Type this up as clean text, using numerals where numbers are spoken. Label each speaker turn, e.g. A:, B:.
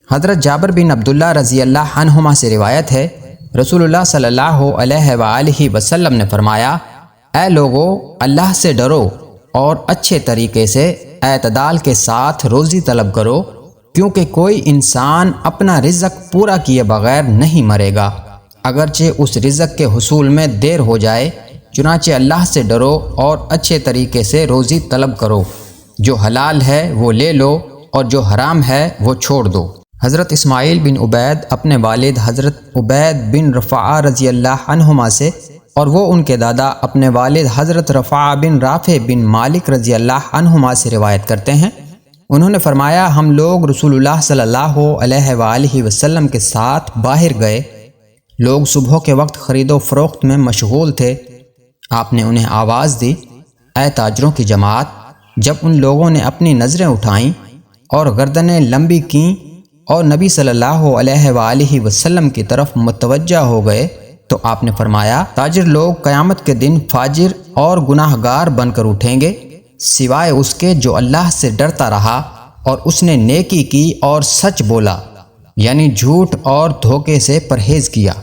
A: حضرت جابر بن عبداللہ رضی اللہ عنہما سے روایت ہے، رسول اللہ صلی اللہ علیہ وآلہ وسلم نے فرمایا، اے لوگو، اللہ سے ڈرو اور اچھے طریقے سے اعتدال کے ساتھ روزی طلب کرو، کیونکہ کوئی انسان اپنا رزق پورا کیے بغیر نہیں مرے گا، اگرچہ اس رزق کے حصول میں دیر ہو جائے۔ چنانچہ اللہ سے ڈرو اور اچھے طریقے سے روزی طلب کرو، جو حلال ہے وہ لے لو اور جو حرام ہے وہ چھوڑ دو۔ حضرت اسماعیل بن عبید اپنے والد حضرت عبید بن رفاعہ رضی اللہ عنہما سے اور وہ ان کے دادا اپنے والد حضرت رفاعہ بن رافع بن مالک رضی اللہ عنہما سے روایت کرتے ہیں، انہوں نے فرمایا، ہم لوگ رسول اللہ صلی اللہ علیہ وآلہ وسلم کے ساتھ باہر گئے، لوگ صبح کے وقت خرید و فروخت میں مشغول تھے۔ آپ نے انہیں آواز دی، اے تاجروں کی جماعت۔ جب ان لوگوں نے اپنی نظریں اٹھائیں اور گردنیں لمبی کیں اور نبی صلی اللہ علیہ وآلہ وسلم کی طرف متوجہ ہو گئے تو آپ نے فرمایا، تاجر لوگ قیامت کے دن فاجر اور گناہ گار بن کر اٹھیں گے، سوائے اس کے جو اللہ سے ڈرتا رہا اور اس نے نیکی کی اور سچ بولا، یعنی جھوٹ اور دھوکے سے پرہیز کیا۔